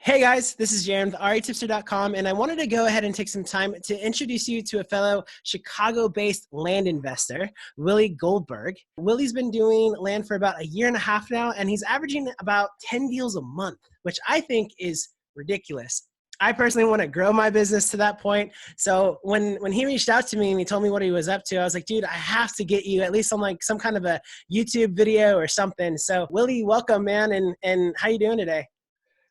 Hey guys, this is Jaron with REtipster.com, and I wanted to go ahead and take some time to introduce you to a fellow Chicago-based land investor, Willie Goldberg. Willie's been doing land for about a year and a half now, and he's averaging about 10 deals a month, which I think is ridiculous. I personally want to grow my business to that point. So when he reached out to me and he told me what he was up to, I was like, dude, I have to get you at least on like some kind of a YouTube video or something. So Willie, welcome, man. And how you doing today?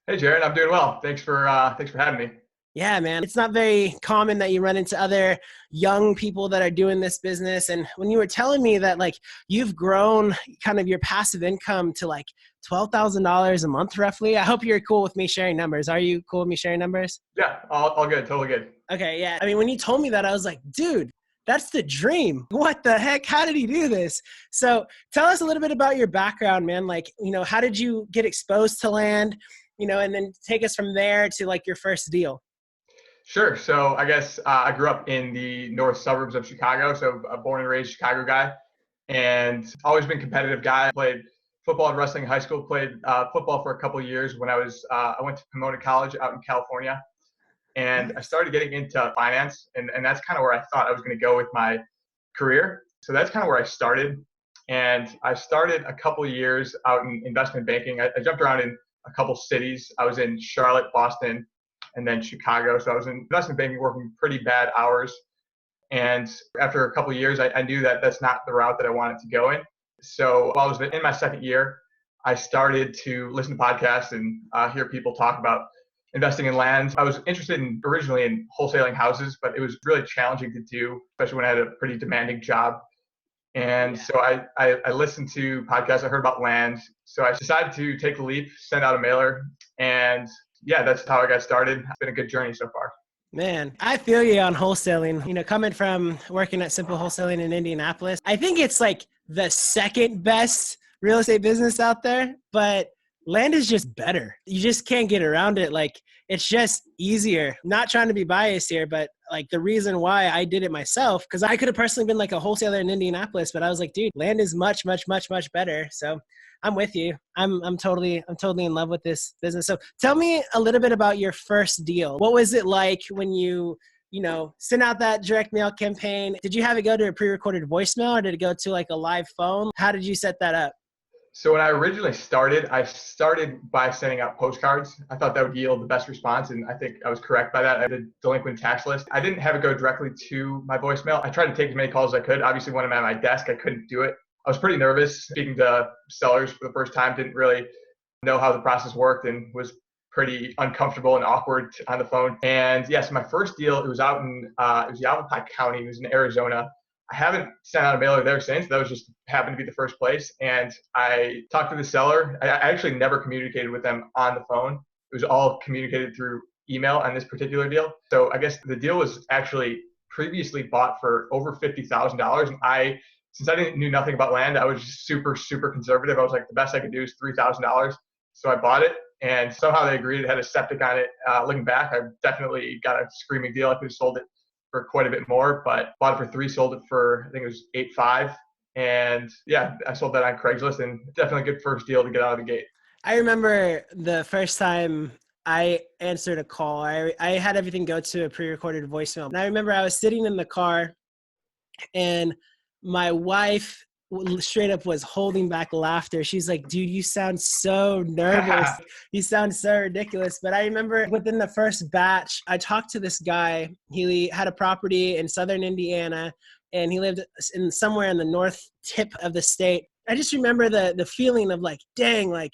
Hey, Jared, I'm doing well. Thanks for having me. Yeah, man. It's not very common that you run into other young people that are doing this business. And when you were telling me that like you've grown kind of your passive income to like $12,000 a month roughly, I hope you're cool with me sharing numbers. Are you cool with me sharing numbers? Yeah, all good, totally good. Okay, yeah. I mean, when you told me that, I was like, dude, that's the dream. What the heck? How did he do this? So tell us a little bit about your background, man. Like, how did you get exposed to land? And then take us from there to like your first deal. Sure. So I guess I grew up in the north suburbs of Chicago. So a born and raised Chicago guy, and always been a competitive guy. Played football and wrestling in high school. Played football for a couple of years when I went to Pomona College out in California, and I started getting into finance, and that's kind of where I thought I was going to go with my career. So that's kind of where I started, and I started a couple of years out in investment banking. I jumped around in a couple cities. I was in Charlotte, Boston, and then Chicago. So I was in investment banking working pretty bad hours. And after a couple of years, I knew that that's not the route that I wanted to go in. So while I was in my second year, I started to listen to podcasts and hear people talk about investing in land. I was interested originally in wholesaling houses, but it was really challenging to do, especially when I had a pretty demanding job. And so I listened to podcasts. I heard about land. So I decided to take the leap, send out a mailer. And yeah, that's how I got started. It's been a good journey so far. Man, I feel you on wholesaling. Coming from working at Simple Wholesaling in Indianapolis, I think it's like the second best real estate business out there, but land is just better. You just can't get around it. Like, it's just easier. Not trying to be biased here, but like the reason why I did it myself, because I could have personally been like a wholesaler in Indianapolis, but I was like, dude, land is much, much, much, much better. So I'm with you. I'm totally in love with this business. So tell me a little bit about your first deal. What was it like when you sent out that direct mail campaign? Did you have it go to a pre-recorded voicemail, or did it go to like a live phone? How did you set that up? So when I originally started, I started by sending out postcards. I thought that would yield the best response, and I think I was correct by that. I had a delinquent tax list. I didn't have it go directly to my voicemail. I tried to take as many calls as I could. Obviously, when I'm at my desk, I couldn't do it. I was pretty nervous speaking to sellers for the first time, didn't really know how the process worked, and was pretty uncomfortable and awkward on the phone. And yes, my first deal, it was out in Yavapai County. It was in Arizona. I haven't sent out a mailer there since. That was just happened to be the first place. And I talked to the seller. I actually never communicated with them on the phone. It was all communicated through email on this particular deal. So I guess the deal was actually previously bought for over $50,000. And since I knew nothing about land, I was just super, super conservative. I was like, the best I could do is $3,000. So I bought it, and somehow they agreed. It had a septic on it. Looking back, I definitely got a screaming deal. I could have sold it for quite a bit more, but bought it for $3,000, sold it for, I think it was $8,500. And yeah, I sold that on Craigslist, and definitely a good first deal to get out of the gate. I remember the first time I answered a call, I had everything go to a pre-recorded voicemail. And I remember I was sitting in the car, and my wife straight up was holding back laughter. She's like, dude, you sound so nervous. You sound so ridiculous. But I remember within the first batch, I talked to this guy. He had a property in southern Indiana, and he lived somewhere in the north tip of the state. I just remember the feeling of like, dang, like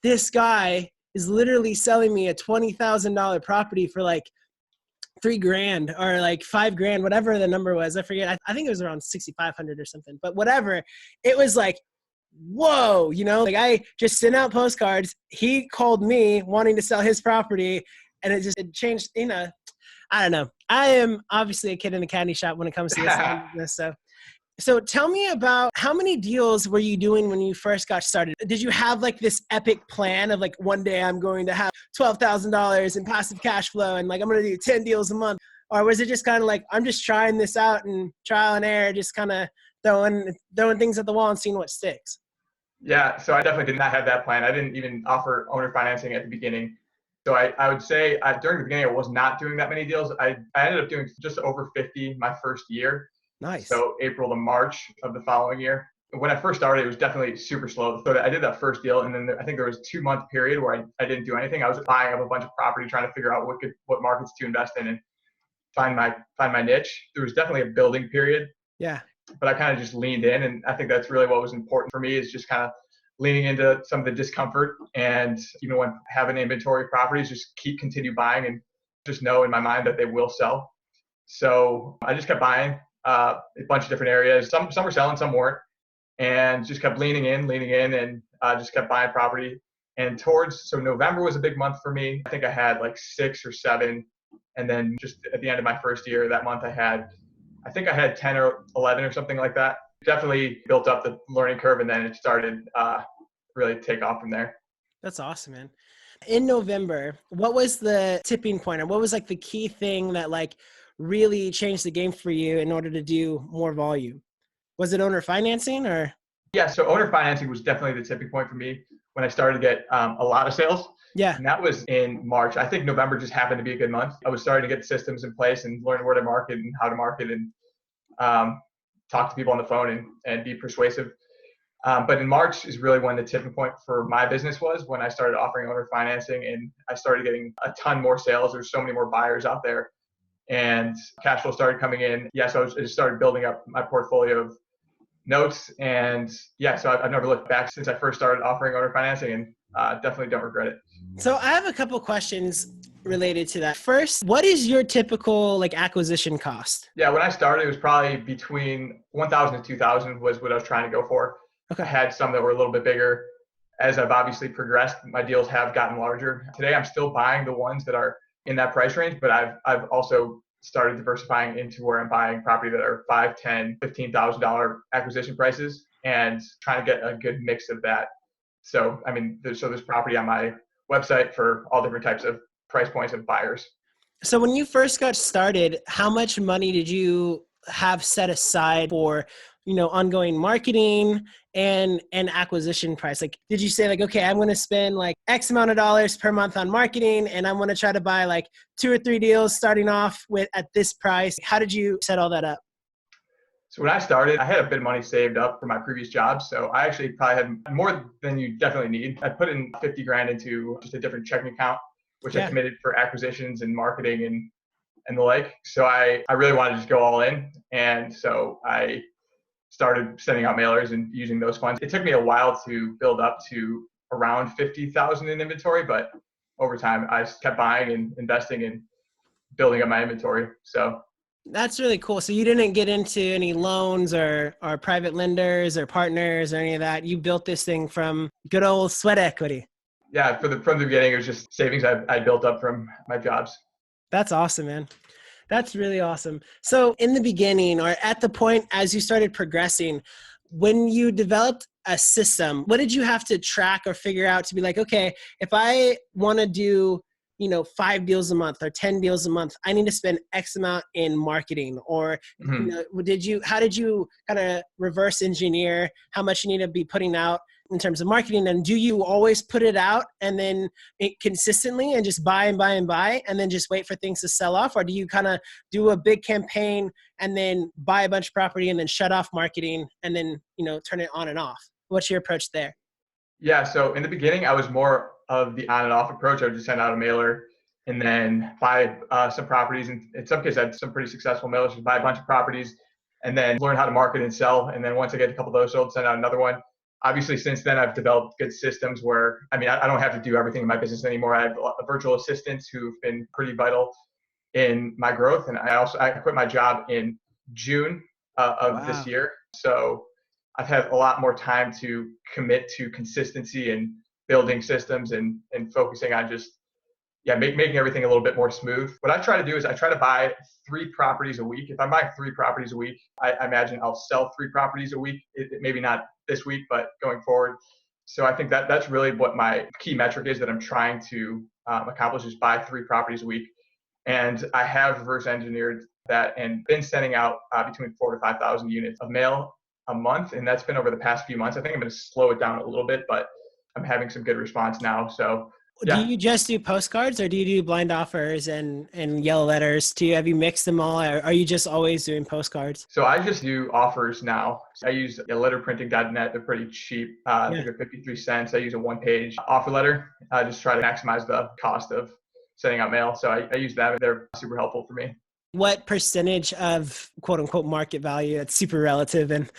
this guy is literally selling me a $20,000 property for like $3,000 or like $5,000, whatever the number was. I forget. I think it was around 6,500 or something, but whatever. It was like, whoa, like I just sent out postcards. He called me wanting to sell his property, and it changed, I don't know. I am obviously a kid in a candy shop when it comes to this business. So tell me about how many deals were you doing when you first got started? Did you have like this epic plan of like, one day I'm going to have $12,000 in passive cash flow and like I'm going to do 10 deals a month? Or was it just kind of like, I'm just trying this out and trial and error, just kind of throwing things at the wall and seeing what sticks? Yeah, so I definitely did not have that plan. I didn't even offer owner financing at the beginning. So I would say during the beginning, I was not doing that many deals. I ended up doing just over 50 my first year. Nice. So April to March of the following year. When I first started, it was definitely super slow. So I did that first deal, and then I think there was a 2-month period where I didn't do anything. I was buying up a bunch of property, trying to figure out what markets to invest in and find my niche. There was definitely a building period. Yeah. But I kind of just leaned in, and I think that's really what was important for me, is just kind of leaning into some of the discomfort, and even when having inventory properties, just continue buying and just know in my mind that they will sell. So I just kept buying a bunch of different areas. Some were selling, some weren't, and just kept leaning in, and just kept buying property. And so November was a big month for me. I think I had like 6 or 7, and then just at the end of my first year, that month I think I had 10 or 11 or something like that. Definitely built up the learning curve, and then it started really take off from there. That's awesome, man. In November, what was the tipping point, or what was like the key thing that like really changed the game for you in order to do more volume? Was it owner financing or? Yeah, so owner financing was definitely the tipping point for me when I started to get a lot of sales. Yeah. And that was in March. I think November just happened to be a good month. I was starting to get systems in place and learn where to market and how to market, and talk to people on the phone and be persuasive. But in March is really when the tipping point for my business was, when I started offering owner financing and I started getting a ton more sales. There's so many more buyers out there, and cash flow started coming in. Yeah, so I just started building up my portfolio of notes, and yeah, so I've never looked back since I first started offering owner financing, and definitely don't regret it. So I have a couple questions related to that. First, what is your typical like acquisition cost? Yeah, when I started, it was probably between 1,000 to 2,000 was what I was trying to go for. Okay. I had some that were a little bit bigger. As I've obviously progressed, my deals have gotten larger. Today, I'm still buying the ones that are in that price range, but I've also started diversifying into where I'm buying property that are $5,000, $10,000, $15,000 acquisition prices, and trying to get a good mix of that. So, I mean, there's property on my website for all different types of price points of buyers. So when you first got started, how much money did you have set aside for, ongoing marketing and acquisition price? Like, did you say like, okay, I'm going to spend like X amount of dollars per month on marketing, and I'm going to try to buy like 2 or 3 deals starting off with at this price? How did you set all that up? So when I started, I had a bit of money saved up for my previous job. So I actually probably had more than you definitely need. I put in 50 grand into just a different checking account, which I committed for acquisitions and marketing and the like. So I really wanted to just go all in. And so I started sending out mailers and using those funds. It took me a while to build up to around 50,000 in inventory, but over time I kept buying and investing and building up my inventory. So that's really cool. So you didn't get into any loans or private lenders or partners or any of that. You built this thing from good old sweat equity. Yeah, from the beginning, it was just savings I built up from my jobs. That's awesome, man. That's really awesome. So in the beginning, or at the point as you started progressing, when you developed a system, what did you have to track or figure out to be like, okay, if I want to do 5 deals a month or 10 deals a month, I need to spend X amount in marketing? Or, how did you kind of reverse engineer how much you need to be putting out in terms of marketing? And do you always put it out and then consistently and just buy and buy and buy and then just wait for things to sell off? Or do you kind of do a big campaign and then buy a bunch of property and then shut off marketing and then, turn it on and off? What's your approach there? Yeah, so in the beginning, I was more of the on and off approach. I would just send out a mailer and then buy some properties. And in some cases, I had some pretty successful mailers, just buy a bunch of properties and then learn how to market and sell. And then once I get a couple of those sold, send out another one. Obviously, since then, I've developed good systems where, I don't have to do everything in my business anymore. I have virtual assistants who've been pretty vital in my growth. And I quit my job in June of this year. So I've had a lot more time to commit to consistency and building systems and focusing on just, making everything a little bit more smooth. What I try to do is I try to buy 3 properties a week. If I'm buying 3 properties a week, I imagine I'll sell 3 properties a week. Maybe not this week, but going forward. So I think that's really what my key metric is that I'm trying to accomplish, is buy 3 properties a week. And I have reverse engineered that and been sending out between 4,000 to 5,000 units of mail a month. And that's been over the past few months. I think I'm going to slow it down a little bit, but I'm having some good response now. So Do Yeah. you just do postcards or do you do blind offers and yellow letters? Have you mixed them all, or are you just always doing postcards? So I just do offers now. I use letterprinting.net. They're pretty cheap. I Yeah. think they're 53 cents. I use a one-page offer letter. I just try to maximize the cost of sending out mail. So I use that. They're super helpful for me. What percentage of quote unquote market value? It's super relative and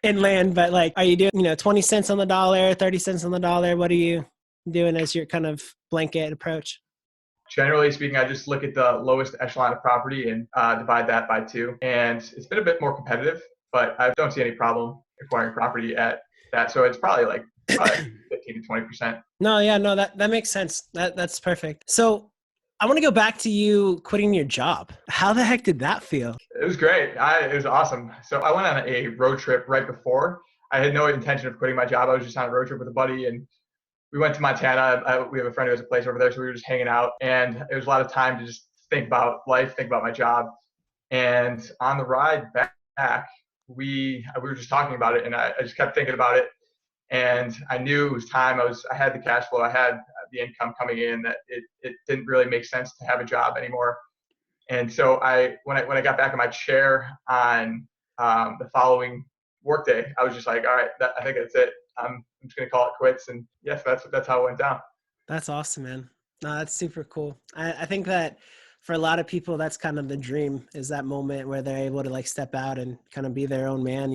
in land, but like, are you doing, 20 cents on the dollar, 30 cents on the dollar? What are you doing as your kind of blanket approach? Generally speaking, I just look at the lowest echelon of property and divide that by two. And it's been a bit more competitive, but I don't see any problem acquiring property at that. So it's probably 15 to 20%. No, yeah, no, that makes sense. That's perfect. So I want to go back to you quitting your job. How the heck did that feel? It was great. It was awesome. So I went on a road trip right before. I had no intention of quitting my job. I was just on a road trip with a buddy, and we went to Montana. We have a friend who has a place over there, so we were just hanging out, and it was a lot of time to just think about life, think about my job. And on the ride back, we were just talking about it, and I just kept thinking about it. And I knew it was time. I had the cash flow, I had the income coming in, that it didn't really make sense to have a job anymore. And so when I got back in my chair on the following workday, I was just like, all right, I think that's it. I'm just going to call it quits. And yes, that's how it went down. That's awesome, man. No, that's super cool. I think that for a lot of people, that's kind of the dream, is that moment where they're able to like step out and kind of be their own man.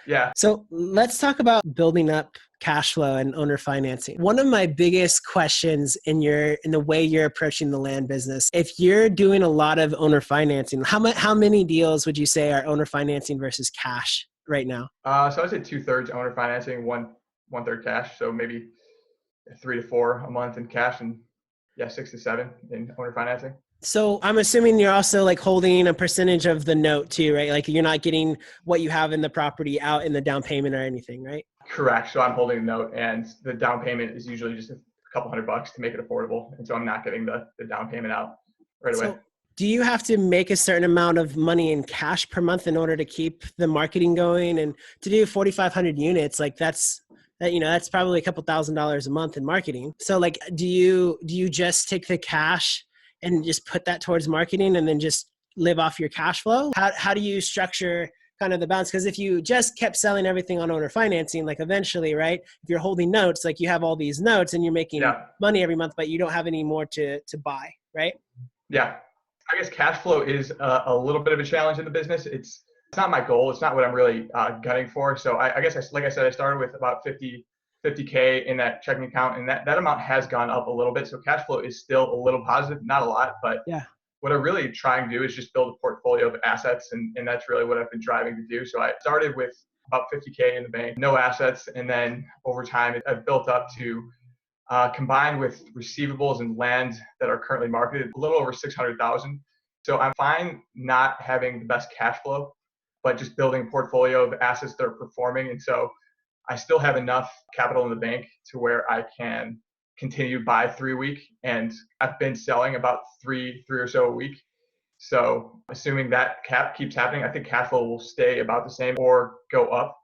Yeah. So let's talk about building up cash flow and owner financing. One of my biggest questions in the way you're approaching the land business, if you're doing a lot of owner financing, how many deals would you say are owner financing versus cash right now? So I'd say 2/3 owner financing, one third cash. So maybe 3 to 4 a month in cash, and 6 to 7 in owner financing. So I'm assuming you're also like holding a percentage of the note too, right? Like you're not getting what you have in the property out in the down payment or anything, right? Correct. So I'm holding a note, and the down payment is usually just a couple $100 to make it affordable. And so I'm not getting the down payment out right away. So do you have to make a certain amount of money in cash per month in order to keep the marketing going? And to do 4,500 units, like that's probably a couple $1,000s a month in marketing. So like, do you just take the cash and just put that towards marketing and then just live off your cash flow? How do you structure kind of the balance? Because if you just kept selling everything on owner financing, like eventually, right, if you're holding notes, like you have all these notes and you're making money every month, but you don't have any more to buy, right? Yeah. I guess cash flow is a little bit of a challenge in the business. It's not my goal. It's not what I'm really gunning for. So I guess, like I said, I started with about 50K in that checking account, and that amount has gone up a little bit. So cash flow is still a little positive, not a lot, but what I'm really trying to do is just build a portfolio of assets, and that's really what I've been driving to do. So I started with about 50K in the bank, no assets, and then over time I've built up to combined with receivables and land that are currently marketed, a little over 600,000. So I'm fine not having the best cash flow, but just building a portfolio of assets that are performing. And so I still have enough capital in the bank to where I can continue buy 3 a week. And I've been selling about three or so a week. So assuming that keeps happening, I think cash flow will stay about the same or go up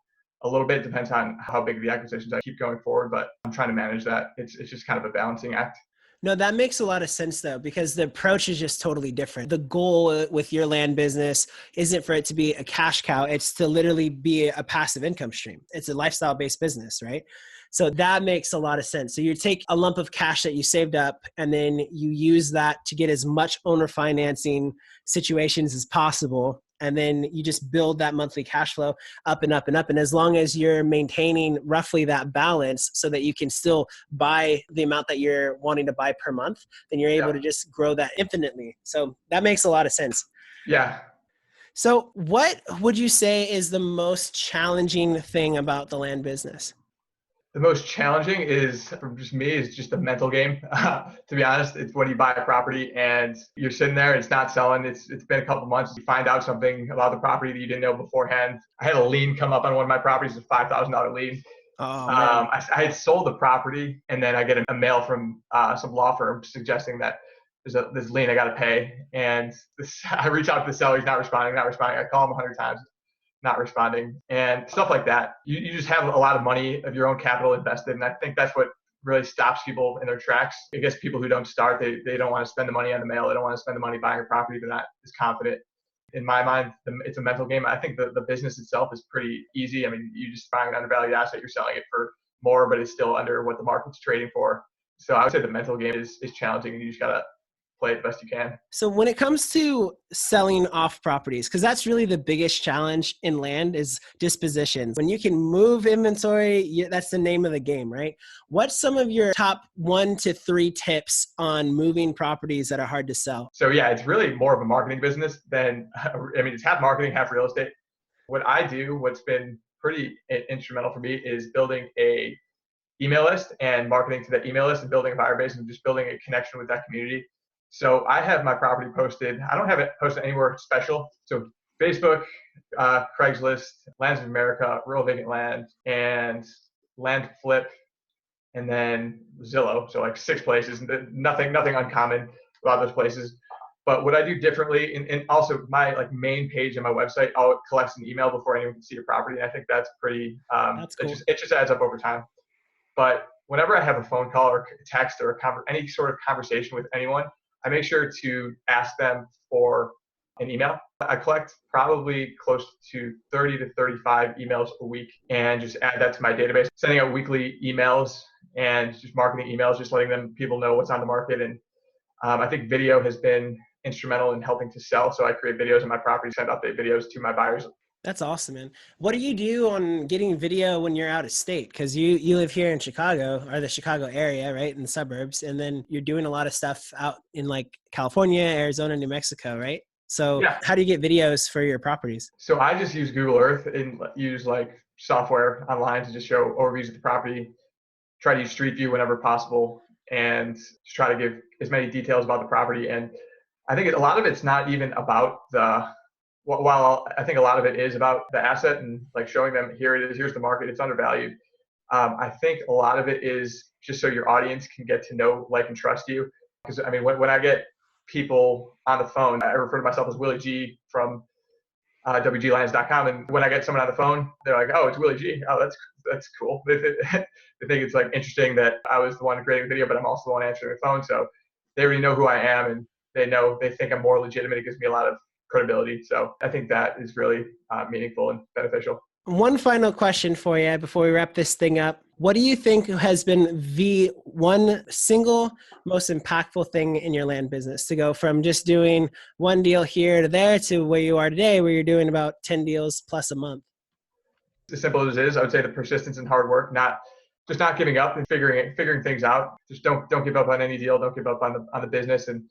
a little bit. Depends on how big the acquisitions I keep going forward, but I'm trying to manage that. It's just kind of a balancing act. No, that makes a lot of sense though, because the approach is just totally different. The goal with your land business isn't for it to be a cash cow. It's to literally be a passive income stream. It's a lifestyle-based business, right? So that makes a lot of sense. So you take a lump of cash that you saved up and then you use that to get as much owner financing situations as possible. And then you just build that monthly cash flow up and up and up. And as long as you're maintaining roughly that balance so that you can still buy the amount that you're wanting to buy per month, then you're able to just grow that infinitely. So that makes a lot of sense. Yeah. So what would you say is the most challenging thing about the land business? The most challenging is, for just me, is just a mental game. To be honest, it's when you buy a property and you're sitting there, it's not selling. It's been a couple months. You find out something about the property that you didn't know beforehand. I had a lien come up on one of my properties, a $5,000 lien. Oh, man. I had sold the property, and then I get a mail from some law firm suggesting that there's this lien I got to pay. And I reach out to the seller. He's not responding. I call him 100 times. Not responding, and stuff like that. You just have a lot of money of your own capital invested. And I think that's what really stops people in their tracks. I guess people who don't start, they don't want to spend the money on the mail. They don't want to spend the money buying a property. They're not as confident. In my mind, it's a mental game. I think the business itself is pretty easy. I mean, you just buying an undervalued asset, you're selling it for more, but it's still under what the market's trading for. So I would say the mental game is challenging, and you just got to play it the best you can. So when it comes to selling off properties, because that's really the biggest challenge in land is dispositions. When you can move inventory, that's the name of the game, right? What's some of your top 1 to 3 tips on moving properties that are hard to sell? So yeah, it's really more of a marketing business than, I mean, it's half marketing, half real estate. What I do, what's been pretty instrumental for me is building a email list and marketing to that email list and building a buyer base and just building a connection with that community. So I have my property posted. I don't have it posted anywhere special. So Facebook, Craigslist, Lands of America, Rural Vacant Land, and Land Flip, and then Zillow. So like 6 places. Nothing uncommon about those places. But what I do differently, and also my like main page on my website, I'll collect an email before anyone can see your property. And I think that's pretty. That's cool. It just adds up over time. But whenever I have a phone call or a text or any sort of conversation with anyone, I make sure to ask them for an email. I collect probably close to 30 to 35 emails a week and just add that to my database, sending out weekly emails and just marketing emails, just letting people know what's on the market. And I think video has been instrumental in helping to sell. So I create videos on my property, send update videos to my buyers. That's awesome, man. What do you do on getting video when you're out of state? Because you live here in Chicago, or the Chicago area, right, in the suburbs, and then you're doing a lot of stuff out in like California, Arizona, New Mexico, right? So yeah. How do you get videos for your properties? So I just use Google Earth and use like software online to just show overviews of the property, try to use Street View whenever possible, and just try to give as many details about the property. And I think a lot of it's not even about while I think a lot of it is about the asset and like showing them, here it is, here's the market, it's undervalued. I think a lot of it is just so your audience can get to know, like, and trust you. Because I mean, when I get people on the phone, I refer to myself as Willie G from WGLands.com. And when I get someone on the phone, they're like, oh, it's Willie G. Oh, that's cool. They think it's like interesting that I was the one creating the video, but I'm also the one answering the phone. So they already know who I am, and they think I'm more legitimate. It gives me a lot of credibility. So I think that is really meaningful and beneficial. One final question for you before we wrap this thing up. What do you think has been the one single most impactful thing in your land business to go from just doing one deal here to there to where you are today, where you're doing about 10 deals plus a month? As simple as it is, I would say the persistence and hard work, not giving up and figuring things out. Just don't give up on any deal. Don't give up on the business, and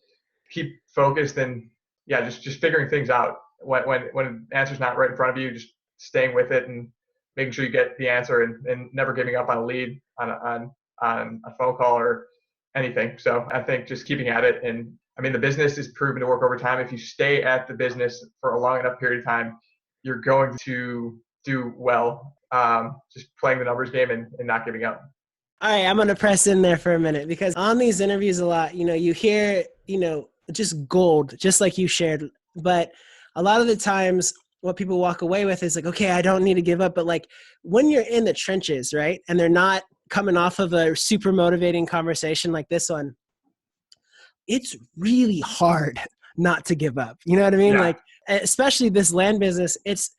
keep focused. And yeah, just figuring things out. When an answer's not right in front of you, just staying with it and making sure you get the answer, and never giving up on a lead, on a phone call or anything. So I think just keeping at it. And I mean, the business is proven to work over time. If you stay at the business for a long enough period of time, you're going to do well. Just playing the numbers game and not giving up. All right, I'm going to press in there for a minute, because on these interviews a lot, you hear, just gold, just like you shared. But a lot of the times what people walk away with is like, okay, I don't need to give up. But like when you're in the trenches, right, and they're not coming off of a super motivating conversation like this one, it's really hard not to give up. You know what I mean? Yeah. Like, especially this land business, it's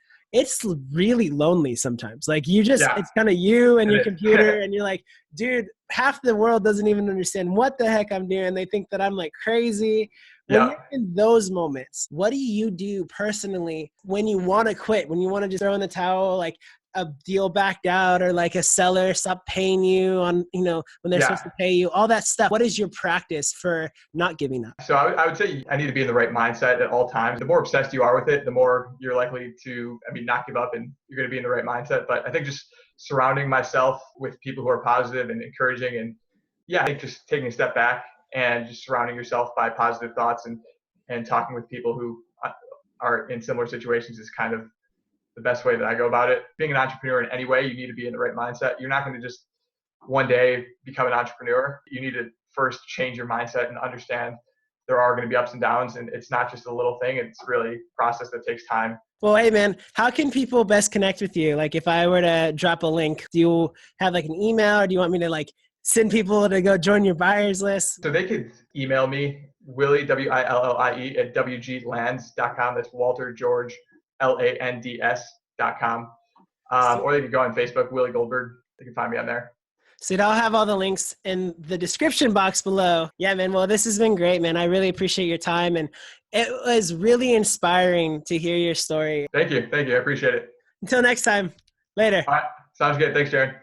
really lonely sometimes. Like it's kind of you and your computer and you're like, dude, half the world doesn't even understand what the heck I'm doing. They think that I'm like crazy. When you're in those moments, what do you do personally when you want to quit, when you want to just throw in the towel, like a deal backed out, or like a seller stopped paying you on, when they're supposed to pay you, all that stuff? What is your practice for not giving up? So I would say I need to be in the right mindset at all times. The more obsessed you are with it, the more you're likely to, not give up, and you're going to be in the right mindset. But I think just surrounding myself with people who are positive and encouraging, and I think just taking a step back and just surrounding yourself by positive thoughts and talking with people who are in similar situations is kind of the best way that I go about it. Being an entrepreneur in any way, you need to be in the right mindset. You're not going to just one day become an entrepreneur. You need to first change your mindset and understand there are going to be ups and downs, and it's not just a little thing. It's really a process that takes time. Well, hey man, how can people best connect with you? Like if I were to drop a link, do you have like an email, or do you want me to like send people to go join your buyers list? So they could email me, Willie, Willie, at WGLands.com. That's Walter George, LANDS.com. Or they could go on Facebook, Willie Goldberg. They can find me on there. So I'll have all the links in the description box below. Yeah, man. Well, this has been great, man. I really appreciate your time. And it was really inspiring to hear your story. Thank you. I appreciate it. Until next time. Later. All right. Sounds good. Thanks, Jared.